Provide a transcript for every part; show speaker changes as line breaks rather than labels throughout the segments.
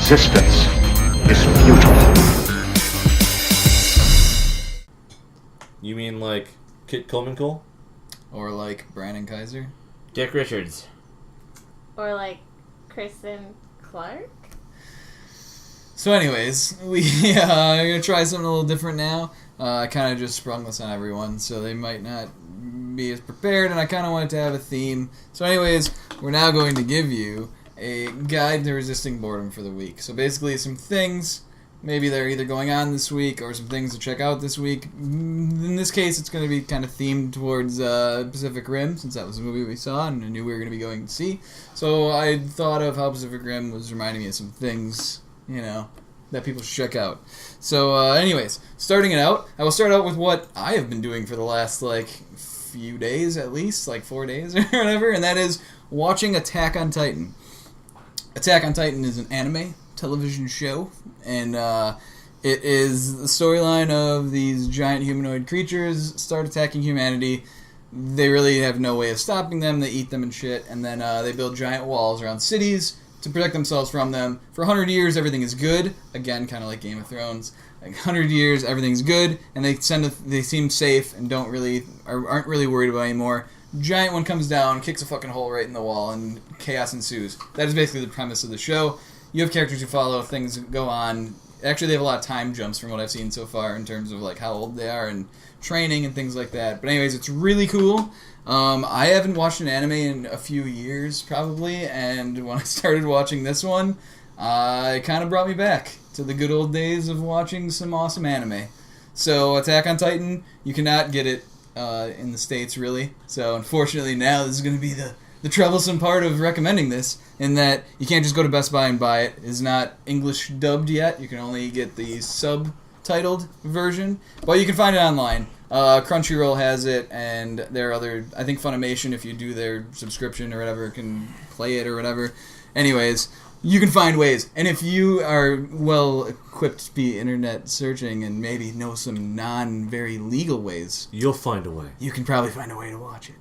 Resistance is futile.
You mean like Kit Coleman-Cole?
Or like Brandon Kaiser?
Dick Richards.
Or like Kristen Clark?
So anyways, we are going to try something a little different now. I kind of just sprung this on everyone, so they might not be as prepared, and I kind of wanted to have a theme. So anyways, we're now going to give you a guide to resisting boredom for the week. So basically some things, maybe they're either going on this week or some things to check out this week. In this case, it's going to be kind of themed towards Pacific Rim, since that was a movie we saw and I knew we were going to be going to see. So I thought of how Pacific Rim was reminding me of some things, you know, that people should check out. So anyways, starting it out, I will start out with what I have been doing for the last, few days at least, 4 days or whatever, and that is watching Attack on Titan. Attack on Titan is an anime television show, and it is the storyline of these giant humanoid creatures start attacking humanity. They really have no way of stopping them. They eat them and shit, and then they build giant walls around cities to protect themselves from them. For 100 years, everything is good. Again, kind of like Game of Thrones. 100 years, everything's good, and they seem safe and aren't really worried about it anymore. Giant one comes down, kicks a fucking hole right in the wall, and chaos ensues. That is basically the premise of the show. You have characters who follow, things go on. Actually, they have a lot of time jumps from what I've seen so far in terms of how old they are and training and things like that. But anyways, it's really cool. I haven't watched an anime in a few years, probably, and when I started watching this one, it kind of brought me back to the good old days of watching some awesome anime. So, Attack on Titan, you cannot get it in the States, really. So, unfortunately, now this is going to be the troublesome part of recommending this, in that you can't just go to Best Buy and buy it. It's not English dubbed yet. You can only get the subtitled version, but you can find it online. Crunchyroll has it, and there are other, I think Funimation, if you do their subscription or whatever, can play it or whatever. Anyways, you can find ways, and if you are well equipped to be internet searching and maybe know some non-very legal ways,
You'll find a way.
you can probably find a way to watch it.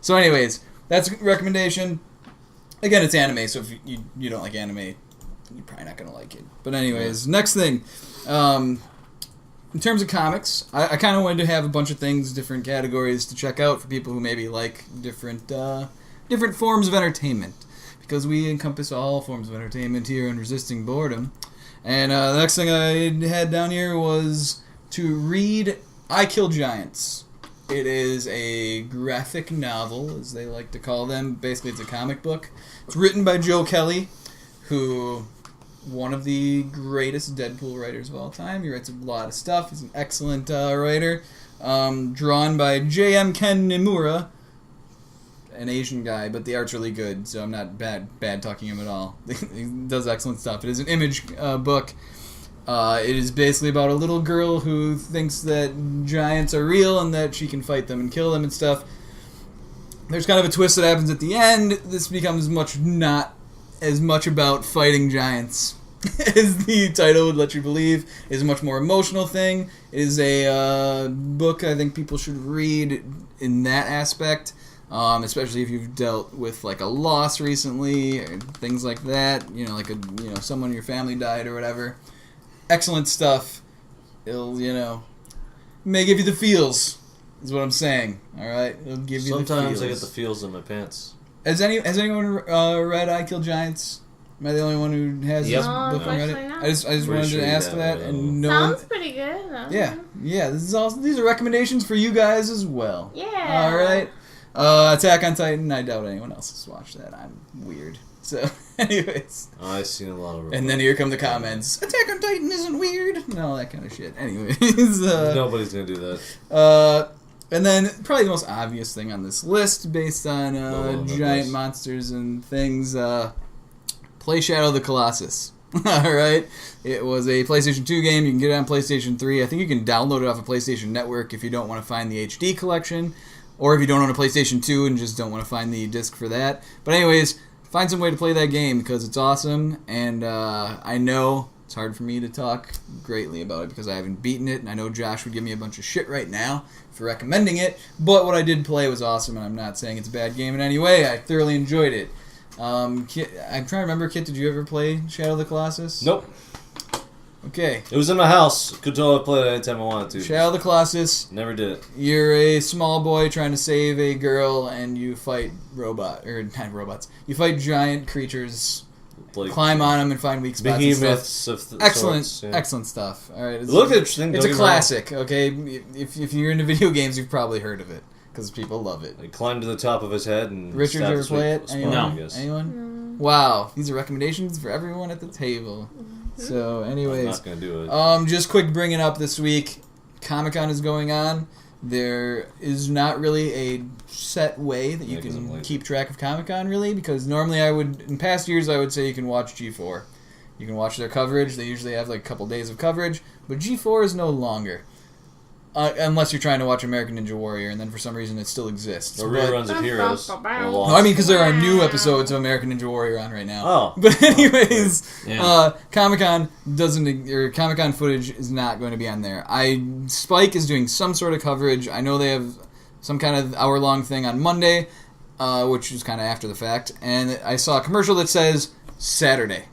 So anyways, that's a recommendation. Again, it's anime, so if you don't like anime, you're probably not going to like it. But anyways, next thing. In terms of comics, I kind of wanted to have a bunch of things, different categories to check out for people who maybe like different forms of entertainment. Because we encompass all forms of entertainment here in Resisting Boredom. And the next thing I had down here was to read I Kill Giants. It is a graphic novel, as they like to call them. Basically, it's a comic book. It's written by Joe Kelly, who, one of the greatest Deadpool writers of all time. He writes a lot of stuff. He's an excellent writer. Drawn by J.M. Ken Nimura, an Asian guy, but the art's really good, so I'm not bad talking him at all. He does excellent stuff. It is an image book. It is basically about a little girl who thinks that giants are real and that she can fight them and kill them and stuff. There's kind of a twist that happens at the end. This becomes not as much about fighting giants as the title would let you believe. It is a much more emotional thing. It is a book I think people should read in that aspect. Especially if you've dealt with a loss recently or things like that, someone in your family died or whatever. Excellent stuff. It'll, may give you the feels, is what I'm saying. All right, it'll give you the feels.
Sometimes I get the feels in my pants.
Has anyone read I Kill Giants? Am I the only one who has this book and read it?
Not.
I just wanted to ask that, and
sounds pretty good.
Yeah. These are recommendations for you guys as well.
Yeah.
All right. Attack on Titan. I doubt anyone else has watched that. I'm weird. So, anyways.
I've seen a lot of.
And then here come the comments. Attack on Titan isn't weird. And all that kind of shit. Anyways.
Nobody's gonna do that.
And then probably the most obvious thing on this list, based on giant monsters and things, play Shadow of the Colossus. Alright? It was a PlayStation 2 game. You can get it on PlayStation 3. I think you can download it off of PlayStation Network if you don't want to find the HD collection. Or if you don't own a PlayStation 2 and just don't want to find the disc for that. But anyways, find some way to play that game because it's awesome. And I know it's hard for me to talk greatly about it because I haven't beaten it. And I know Josh would give me a bunch of shit right now for recommending it. But what I did play was awesome, and I'm not saying it's a bad game in any way. I thoroughly enjoyed it. Kit, I'm trying to remember, Kit, did you ever play Shadow of the Colossus?
Nope.
Okay.
It was in my house. Could totally play it anytime I wanted to.
Shadow of the Colossus.
Never did it.
You're a small boy trying to save a girl, and you fight not robots. You fight giant creatures,
Like,
climb on them, and find weak spots.
behemoths
And
of
stuff. Excellent,
sorts, yeah.
excellent stuff. All right,
It looked interesting.
It's
don't
a
get me wrong.
classic. Okay, if you're into video games, you've probably heard of it because people love it.
I climbed to the top of his head and.
Richard,
stabbed
you ever
his
play
weak
it?
spot,
Anyone?
I guess.
Anyone? Wow, these are recommendations for everyone at the table. So,
I'm
anyways,
not gonna do it.
just quick bringing up this week, Comic-Con is going on. There is not really a set way that you
Yeah, 'cause I'm
can
lazy.
keep track of Comic-Con, really, because normally in past years, I would say you can watch G4. You can watch their coverage. They usually have like a couple days of coverage, but G4 is no longer. Unless you're trying to watch American Ninja Warrior, and then for some reason it still exists.
Or
But-
reruns of Heroes.
no, I mean because there are new episodes of American Ninja Warrior on right now.
Oh.
But anyways,
Yeah.
Comic-Con Comic-Con footage is not going to be on there. Spike is doing some sort of coverage. I know they have some kind of hour-long thing on Monday, which is kind of after the fact. And I saw a commercial that says Saturday.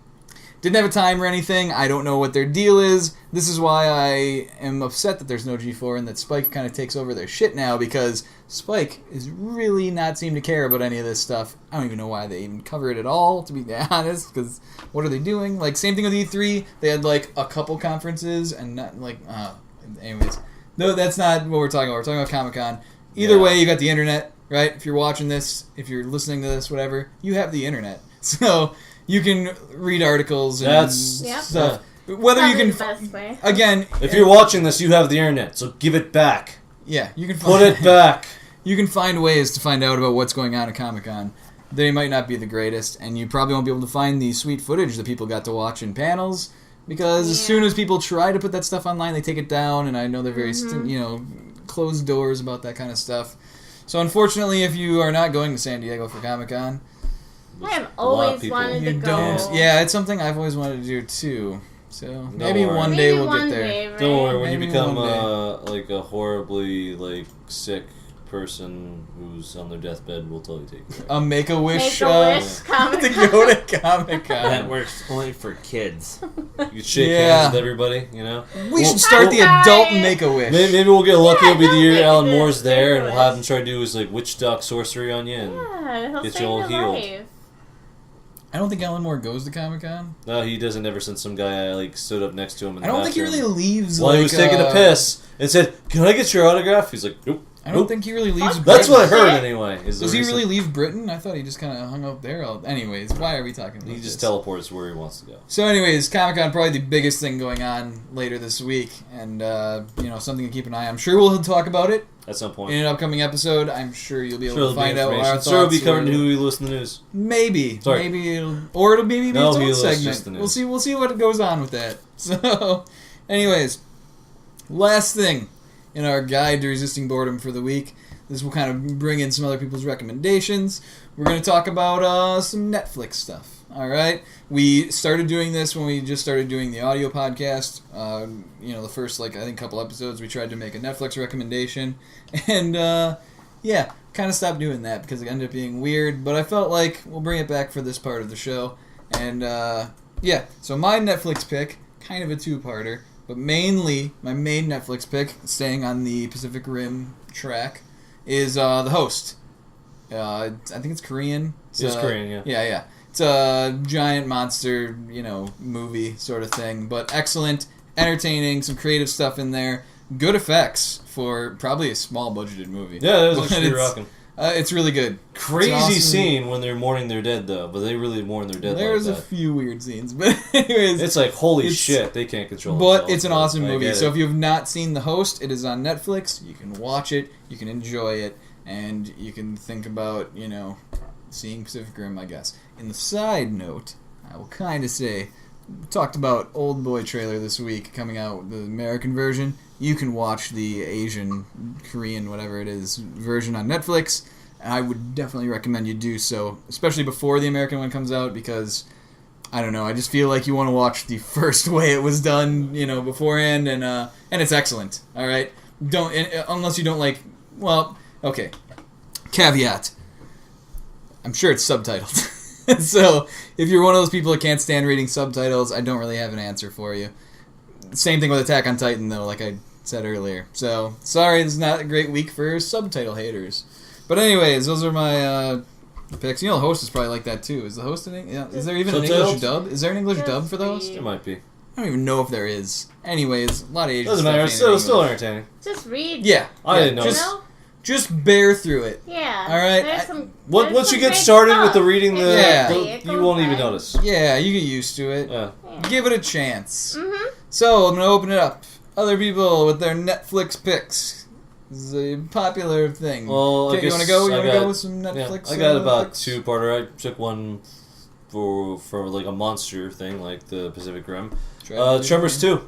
Didn't have a time or anything. I don't know what their deal is. This is why I am upset that there's no G4 and that Spike kind of takes over their shit now, because Spike is really not seem to care about any of this stuff. I don't even know why they even cover it at all, to be honest, because what are they doing? Like, same thing with E3. They had, like, a couple conferences and not, like, anyways. No, that's not what we're talking about. We're talking about Comic-Con. Either way, you got the internet, right? If you're watching this, if you're listening to this, whatever, you have the internet. So you can read articles and stuff. Whether
Probably
you can,
the best way.
again,
If you're watching this, you have the internet, so give it back.
yeah, you can
Put it back.
You can find ways to find out about what's going on at Comic-Con. They might not be the greatest, and you probably won't be able to find the sweet footage that people got to watch in panels, because as soon as people try to put that stuff online, they take it down, and I know they're very, closed doors about that kind of stuff. So unfortunately, if you are not going to San Diego for Comic-Con,
I have
A lot of
always
people-
wanted to
you
go.
don't. Yeah, it's something I've always wanted to do too. So maybe
worry.
one
Maybe
day we'll
one
get there.
day, right?
Don't worry, when you
Maybe
become
one
like a horribly sick person who's on their deathbed, we'll totally take care of it.
A Make-A-Wish,
Make-A-Wish
to
Comic-Con.
go to Comic-Con.
That works only for kids.
You can shake
Yeah.
hands with everybody, you know?
We should start the adult Make-A-Wish.
Maybe we'll get lucky.
Yeah,
It'll be the
don't
year
make
Alan
it
Moore's there, and we'll
Make-A-Wish.
have him try to do his witch doc sorcery on you. And
Yeah, he'll
Get
save
you all
your
healed.
life.
I don't think Alan Moore goes to Comic-Con.
no, he doesn't. Ever since some guy stood up next to him in the
I don't think he
bathroom
really leaves.
while
like,
he was taking a piss and said, "Can I get your autograph?" He's like, "Nope."
I don't
nope.
think he really leaves.
Fuck
That's
Britain.
what I heard
Shit.
anyway. Is the
Does he
reason-
really leave Britain? I thought he just kind of hung out there. Anyways, why are we talking about
He just
this?
teleports where he wants to go.
So, anyways, Comic-Con probably the biggest thing going on later this week, and something to keep an eye on. I'm sure we'll talk about it
At some point.
in an upcoming episode. I'm sure you'll be able
Sure,
to
there'll be
find out what our
information.
thoughts
Sure, it'll be
were.
covering who we listen to the news.
Maybe,
Sorry.
maybe it'll be maybe
No,
its own
he lists
segment.
just the news.
We'll see what goes on with that. So, anyways, last thing in our guide to resisting boredom for the week. This will kind of bring in some other people's recommendations. We're going to talk about some Netflix stuff. All right, we started doing this when we just started doing the audio podcast. The first I think couple episodes we tried to make a Netflix recommendation, and kind of stopped doing that because it ended up being weird. But I felt like we'll bring it back for this part of the show, and so my Netflix pick, kind of a two-parter, but mainly my main Netflix pick, staying on the Pacific Rim track, is The Host. I think it's Korean.
It's Korean, yeah.
Yeah. It's a giant monster, movie sort of thing, but excellent, entertaining, some creative stuff in there, good effects for probably a small budgeted movie.
Yeah, that was
But
actually
it's-
rocking.
It's really good.
Crazy
It's awesome.
scene when they're mourning their dead, though. But they really mourn their dead
There's
like
a
that.
few weird scenes, but anyways,
It's like, holy
it's-
shit, they can't control
but
themselves,
it's an awesome
I
movie.
get
So
it.
if you have not seen The Host, it is on Netflix. You can watch it, you can enjoy it, and you can think about, seeing Pacific Rim, I guess. In the side note, I will kind of say, we talked about Old Boy trailer this week coming out, the American version. You can watch the Asian, Korean, whatever it is, version on Netflix. And I would definitely recommend you do so, especially before the American one comes out, because I don't know, I just feel like you want to watch the first way it was done, beforehand, and it's excellent. All right, don't unless you don't like. Well, okay. Caveat. I'm sure it's subtitled. So if you're one of those people that can't stand reading subtitles, I don't really have an answer for you. Same thing with Attack on Titan, though, like I said earlier. So sorry, it's not a great week for subtitle haters. But anyways, those are my picks. You know, the host is probably like that too. Is the host in? Yeah. Is there even an English dub? Is there an English dub for the host?
There might be.
I don't even know if there is. Anyways, a lot of Asian
Doesn't
stuff
matter.
ain't
It's still
in English.
entertaining.
Just read.
Yeah.
I didn't know.
Just bear through it.
Yeah.
All right.
There's
Once
some
you get
great
started
stuff.
with the reading,
Exactly. It
you
goes
won't even
by.
notice.
Yeah, you get used to it.
Yeah.
Give it a chance.
Mm-hmm.
So I'm gonna open it up. Other people with their Netflix picks. This is a popular thing.
Well,
Okay,
I
you
guess
want to go? You
I
want to
got-
go with some Netflix?
I got about
picks?
two-parter. I took one for like a monster thing, like the Pacific Rim. Tremors 2.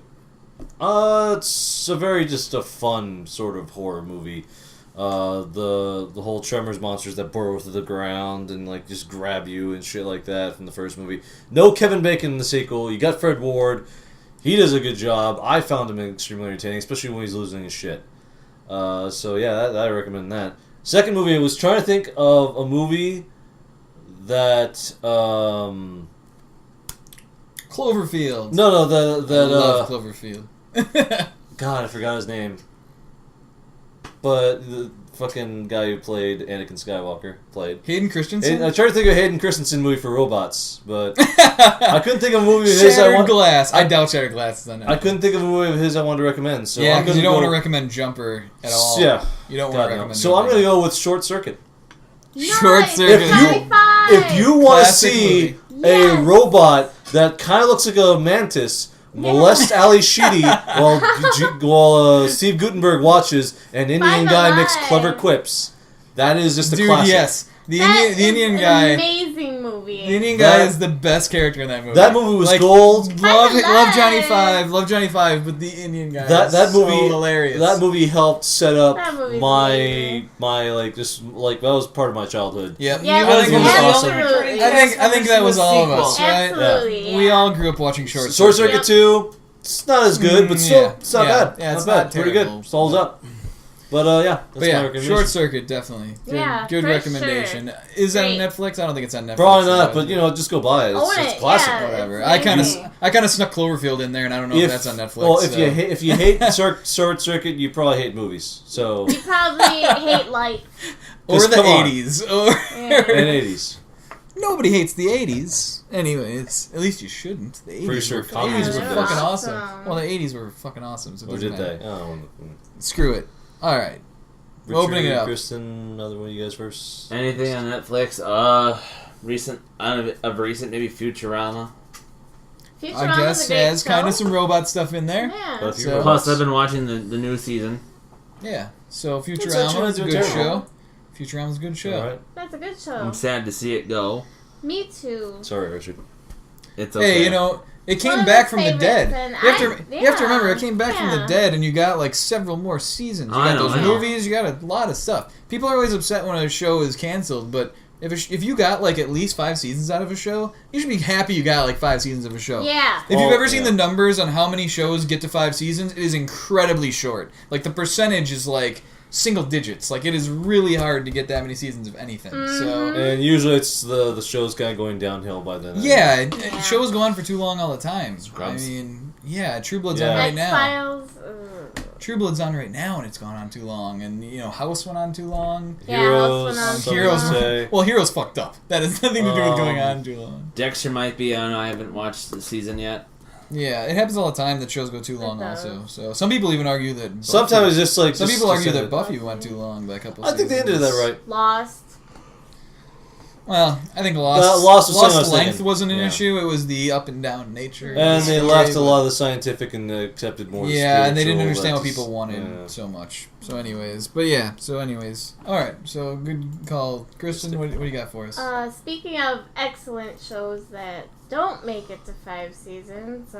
It's a very just a fun sort of horror movie. The whole Tremors monsters that burrow through the ground and like just grab you and shit like that from the first movie. No Kevin Bacon in the sequel. You got Fred Ward. He does a good job. I found him extremely entertaining, especially when he's losing his shit. So yeah, I recommend that. Second movie, I was trying to think of a movie that
Cloverfield.
no,
I love Cloverfield.
God, I forgot his name. But the fucking guy who played Anakin Skywalker played.
Hayden Christensen.
I tried to think of a Hayden Christensen movie for robots, but I couldn't think of a movie of his.
Shattered Glass. I doubt Shattered Glass is on there.
I couldn't think of a movie of his I wanted to recommend. So
yeah,
I'm
because
gonna
you don't
go,
want to recommend Jumper at all.
Yeah,
You don't want
God,
to
no.
recommend
So I'm
Jumper.
gonna go with Short Circuit.
Short
Nice.
Circuit.
If you want to
Classic
see
movie.
a
Yes.
robot that kind of looks like a mantis molest Ali Sheedy while Steve Gutenberg watches an Indian
Find
guy
the
makes
line.
clever quips, that is just a
Dude,
classic.
yes. The
That
Indian
is
guy.
an amazing movie.
The Indian guy
That-
is the best character in that movie.
That movie was
like,
gold.
Love
Find the
Johnny
line.
Five. Love Johnny Five, but the Indian guy.
That
is
movie
so hilarious.
That movie helped set up
That movie's
my
amazing.
like just like that was part of my childhood.
Yep.
Yeah,
I think it was awesome.
absolutely.
I think that was all of us, right?
Absolutely.
We
yeah.
all grew up watching Short
Sword
Circuit.
Circuit 2, it's not as good, but still,
yeah.
it's not
Yeah.
bad.
Yeah, it's
not bad.
not
Pretty
terrible.
good. It holds up. But yeah, that's
But
my
yeah,
recommendation.
Short Circuit, definitely. Good,
Yeah,
good
for
recommendation.
sure.
Is that on
Great.
Netflix? I don't think it's on Netflix.
Probably not, but just go buy it. It's,
Own
it's
it,
classic.
yeah.
Whatever.
It's
I kind
amazing.
of snuck Cloverfield in there, and I don't know if that's on Netflix.
Well, if
so.
you hate Short Circuit, you probably hate movies. So
You probably hate life.
or
just
the
come on.
80s, or
Yeah.
and 80s.
nobody hates the 80s. Anyways, at least you shouldn't. The 80s
Pretty sure
were,
communists
were
were
fucking
there.
awesome.
Awesome.
Well, the 80s were fucking awesome. So it
Or
doesn't
did
matter.
they? Oh,
Screw it. All right.
Richard,
Opening it up.
Kristen, another one of you guys first.
Anything on Netflix? Recent, maybe Futurama.
Futurama's
I guess
a great
has kind
show.
of some robot stuff in there.
Yeah.
But if you
So-
were-
Plus, I've been watching the new season.
Yeah. So
actually
Futurama
not
is a
doing
good
terrible.
show. Futurama's a good show.
All right.
That's a good show.
I'm sad to see it go.
Me too.
Sorry, Richard.
It's okay.
Hey, you know, it
One
came
of
back
the
from the
favorites,
dead.
and
You have to remember, it came back from the
yeah.
dead, and you got like several more seasons. You
I
got
know,
those
I know.
movies, you got a lot of stuff. People are always upset when a show is canceled, but if you got like at least 5 seasons out of a show, you should be happy you got like 5 seasons of a show.
Yeah.
If you've
Oh,
ever seen
yeah.
the numbers on how many shows get to 5 seasons, it is incredibly short. Like the percentage is like single digits. Like it is really hard to get that many seasons of anything. So
And usually it's the show's kind of going downhill by then.
yeah,
Yeah.
shows go on for too long all the time. I
Scrubs.
mean, yeah, True Blood's
Yeah.
on right now.
X-Files.
True Blood's on right now, and it's gone on too long. And House went on too long.
Yeah,
Heroes,
that's what I'm
some
Heroes,
would say.
well, Heroes fucked up. That has nothing to do with going
Um,
on too long.
Dexter might be on. I haven't watched the season yet.
Yeah, it happens all the time that shows go too long.
does.
Also, so some people even argue that. Buffy-
Sometimes it's just like
some
just
people
to
argue
say
that Buffy went too long by a couple.
I think they ended
seasons.
that right.
Lost.
Well, I think Lost
Lost was something I was
length
thinking.
wasn't an
Yeah.
issue. It was the up and down nature. of
And
the
they
story,
left a
but-
lot of the scientific and accepted more.
Yeah, and they didn't
spiritual,
understand what
that's-
people wanted
yeah.
so much. So, anyways, all right. So, good call, Kristen. What do you got for us?
Speaking of excellent shows that don't make it to 5 seasons,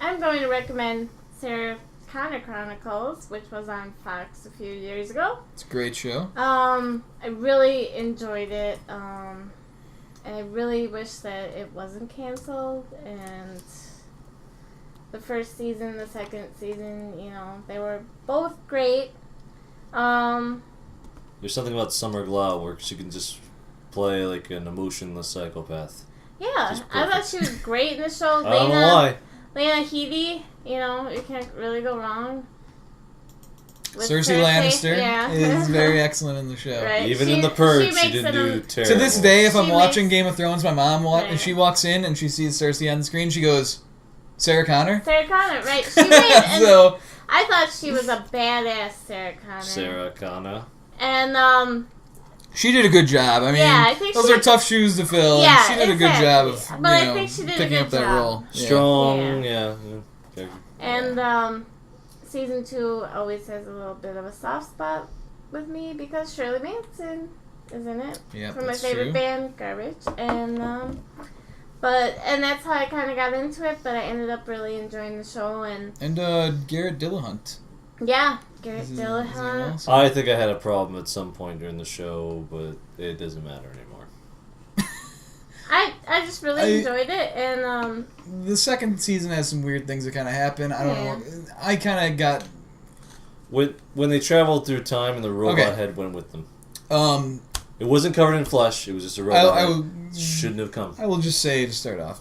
I'm going to recommend Sarah Connor Chronicles, which was on Fox a few years ago.
It's a great show.
I really enjoyed it, and I really wish that it wasn't canceled. And the first season, the second season, they were both great.
There's something about Summer Glau where she can just play like an emotionless psychopath.
Yeah,
Just
I thought
perfect.
she was great in the show.
I don't know why.
Lena Headey, you can't really go wrong. With
Cersei Lannister
yeah.
is very excellent in the show.
Right.
Even in The Purge, she
makes
didn't
it
do
a-
terrible.
To this day, if I'm
She
watching
makes-
Game of Thrones, my mom
Right.
she walks in and she sees Cersei on the screen, she goes, Sarah Connor?
Sarah Connor, right? She made, and
So,
I thought she was a badass Sarah Connor.
Sarah Connor.
And
she did a good job. I mean,
Yeah, I think
those
she-
are tough shoes to fill.
Yeah,
and she did a good job of
exactly. But I think she did a
picking
good
up that
job.
role. Yeah.
Strong, yeah. Okay.
And season 2 always has a little bit of a soft spot with me because Shirley Manson is in it.
Yeah,
From my
that's
favorite
true.
band, Garbage. And that's how I kind of got into it, but I ended up really enjoying the show. And
And Garrett Dillahunt.
yeah, Garrett
Is his name
Dillahunt.
also?
I think I had a problem at some point during the show, but it doesn't matter anymore.
I just really enjoyed it, and
The second season has some weird things that kind of happen. I don't
Yeah.
know. I kind of got
When they traveled through time and the robot
Okay.
head went with them.
um.
It wasn't covered in flesh. It was just a robot
I
head.
will-
Shouldn't have come.
I will just say to start off,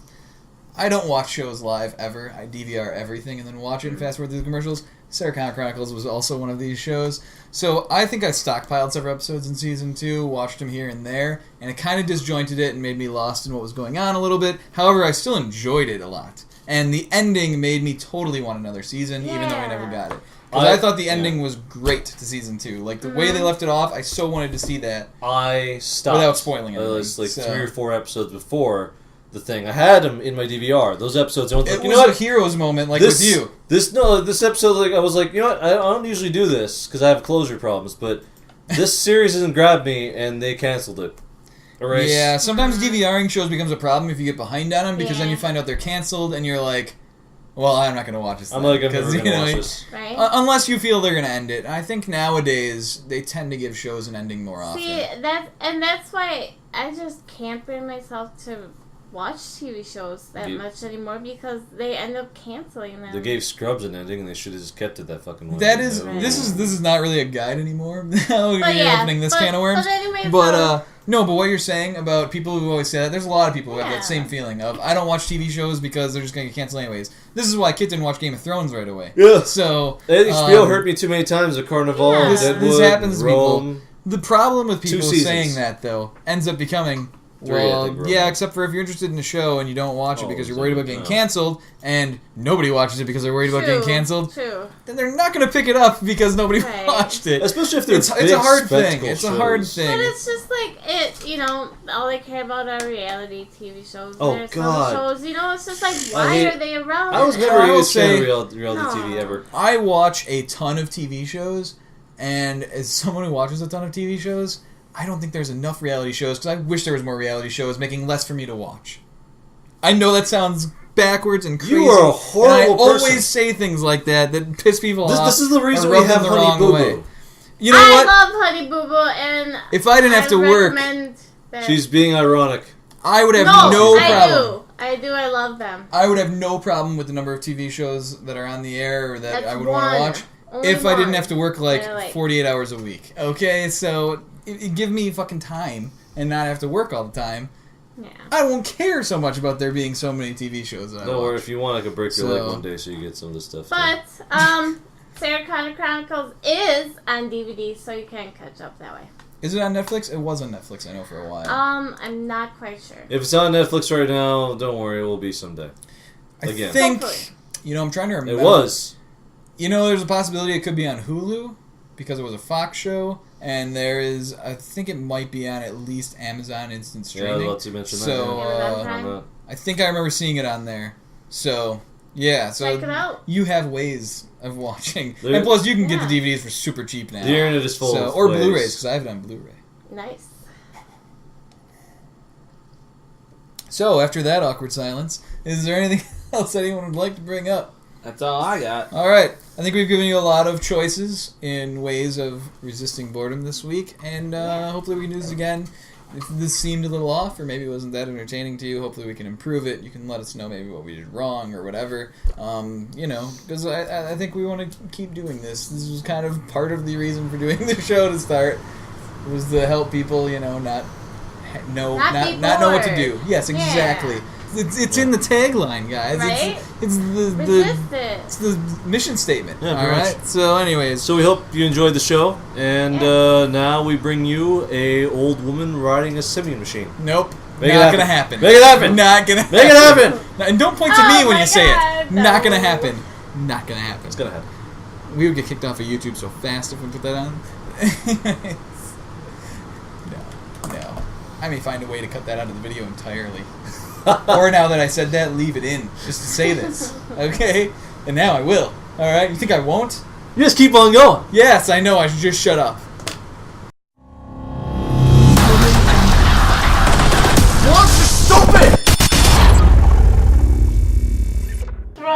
I don't watch shows live ever. I DVR everything and then watch it and fast forward through the commercials. Sarah Connor Chronicles was also one of these shows. So I think I stockpiled several episodes in season 2, watched them here and there, and it kind of disjointed it and made me lost in what was going on a little bit. However, I still enjoyed it a lot. And the ending made me totally want another season, even though I never got it. Because I thought the ending was great to season 2. Like, the way they left it off, I so wanted to see that.
I stopped.
Without spoiling
It was
anything,
like
so.
3 or 4 episodes before the thing. I had them in my DVR. Those episodes. I was like,
It
you
was
know
a
what?
hero's moment, like
This,
with you.
This episode, like I was like, you know what? I don't usually do this because I have closure problems, but this series hasn't grabbed me, and they canceled it. Erase.
Yeah, sometimes DVRing shows becomes a problem if you get behind on them because then
Yeah.
you find out they're canceled and you're like, well, I'm not going to watch this.
I'm
then,
like, I'm never
'cause,
gonna
you know,
watch this.
right.
Unless you feel they're going to end it. And I think nowadays they tend to give shows an ending more often.
See, that's why I just can't bring myself to watch TV shows that
You-
much anymore because they end up canceling them.
They gave Scrubs an ending, and they should have just kept it that fucking way.
That is,
No.
this is not really a guide anymore. Now
But
you're
yeah,
opening this
but-
can of worms.
But anyway,
But no, but what you're saying about people who always say that, there's a lot of people who have
Yeah.
that same feeling of I don't watch TV shows because they're just going to get canceled anyways. This is why Kit didn't watch Game of Thrones right away.
Yeah.
So
HBO hurt me too many times at Carnival,
Yeah.
This
Deadwood,
happens to people.
Rome.
The problem with people
seasons.
saying that, though, ends up becoming,
3, I
well,
think, we're
yeah,
on.
except for if you're interested in a show and you don't watch it
Oh,
because you're worried about getting
exactly.
canceled, and nobody watches it because they're worried about getting canceled,
True.
then they're not going to pick it up because nobody
Right.
watched it.
Especially if they're
It's
big
a hard thing.
spectacle
It's a hard
shows.
thing.
But it's just like all they care about are reality TV shows.
Oh,
There's some
God.
shows, it's just like
I
why
hate-
are they around?
I was
Yeah,
never
I
a
will
huge fan
say-
of reality TV ever.
I watch a ton of TV shows, and as someone who watches a ton of TV shows, I don't think there's enough reality shows because I wish there was more reality shows making less for me to watch. I know that sounds backwards and crazy.
You are a horrible
and I
person.
always say things like that piss people off.
This is the reason
or
we
rub them
have
the
Honey
wrong
Boo
way.
Boo.
You know
I
what?
love Honey Boo Boo, and
If I didn't have to work,
recommend that.
She's being ironic.
I would have
no,
no
I
problem.
I do. I love them.
I would have no problem with the number of TV shows that are on the air or that
That's
I would want
one.
to watch
Only
if I didn't
one.
have to work like
They're like-
48 hours a week. Okay, so give me fucking time and not have to work all the time.
Yeah.
I won't care so much about there being so many TV shows that I
Don't worry,
watch.
if you want, I could break your
So-
leg one day so you get some of this stuff.
But Sarah Connor Chronicles is on DVD, so you can catch up that way.
Is it on Netflix? It was on Netflix, I know, for a while.
I'm not quite sure.
If it's on Netflix right now, don't worry, it will be someday.
I
again.
think,
Hopefully.
I'm trying to remember.
It was.
There's a possibility it could be on Hulu because it was a Fox show, and I think it might be on at least Amazon Instant
Yeah, I was
Streaming.
about to mention that.
So,
yeah.
Amazon
Why
Prime?
not?
I think I remember seeing it on there. So, yeah. So
Check it out.
you have ways of watching.
There-
And plus, you can get
Yeah.
the DVDs for super cheap now.
The internet is full of
Or
ways.
Blu-rays, because I have it on Blu-ray.
Nice.
So, after that awkward silence, is there anything else anyone would like to bring up?
That's all I got.
All right. I think we've given you a lot of choices in ways of resisting boredom this week, and hopefully we can do this again. If this seemed a little off, or maybe it wasn't that entertaining to you, hopefully we can improve it. You can let us know maybe what we did wrong or whatever. Because I think we want to keep doing this. This was kind of part of the reason for doing the show to start, was to help people, not not know what to do. Yes, exactly.
Yeah.
It's in the tagline, guys.
Right?
It's
Resistance.
the mission statement.
Yeah,
all right.
much.
So, anyways,
So we hope you enjoyed the show, and now we bring you a old woman riding a simian machine.
nope.
Make it
Not
happen.
gonna happen.
Make it happen.
Not gonna
Make it happen.
And don't point to
Oh
me when
my
you say
God,
it. Not gonna
no.
happen. Not gonna happen.
It's gonna happen.
We would get kicked off of YouTube so fast if we put that on. No. I may find a way to cut that out of the video entirely. Or now that I said that, leave it in. Just to say this. Okay? And now I will. Alright? You think I won't?
You just keep on going.
Yes, I know. I should just shut up.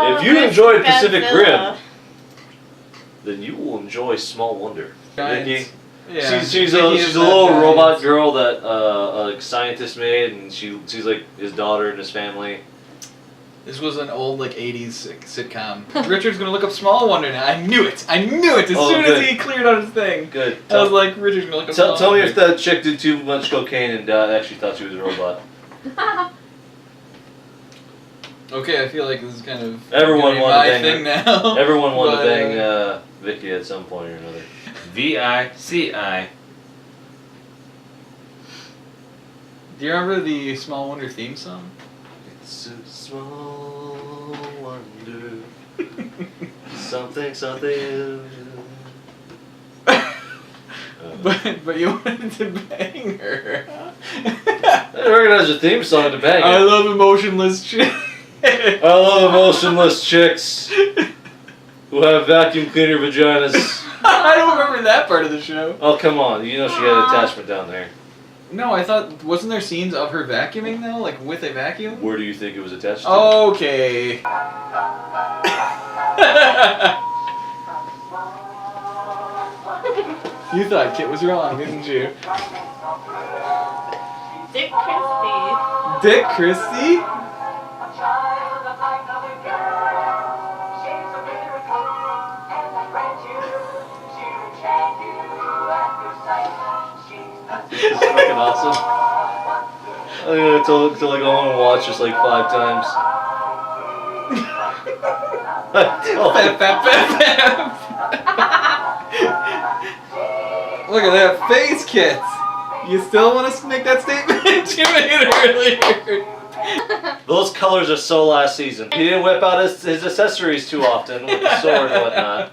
If you enjoyed Pacific Rim, then you will enjoy Small Wonder. Vicky.
Yeah.
She's
Vicky
a
is that
little
guy.
robot girl that a scientist made, and she's like his daughter and his family.
This was an old, 80s sitcom. Richard's gonna look up Small Wonder now. I knew it! As soon
good.
as he cleared out his thing.
Good.
I was like, Richard's gonna look up Small
Tell me
Wonder.
if that chick did too much cocaine and actually thought she was a robot.
Okay, I feel like this is kind of
Everyone
gonna be
wanted
my
to bang
thing
her.
now.
Everyone wanted to
But,
bang Vicky at some point or another.
VICI.
Do you remember the Small Wonder theme song?
It's a small wonder. something.
But you wanted to bang her.
I didn't recognize the theme song to bang it.
I love emotionless chicks.
I love emotionless chicks who have vacuum cleaner vaginas.
I don't remember that part of the show.
Oh, come on. You know she had an attachment down there.
No, I thought, wasn't there scenes of her vacuuming though? Like with a vacuum?
Where do you think it was attached to?
Okay. You thought Kit was wrong, didn't you?
Dick Christie.
Dick Christie?
This is fucking awesome. I'm gonna tell I go home and watch this 5 times.
Bap, bap, bap, bap. Look at that face, Kit. You still want to make that statement? You made it earlier.
Those colors are so last season. He didn't whip out his accessories too often with the sword and whatnot.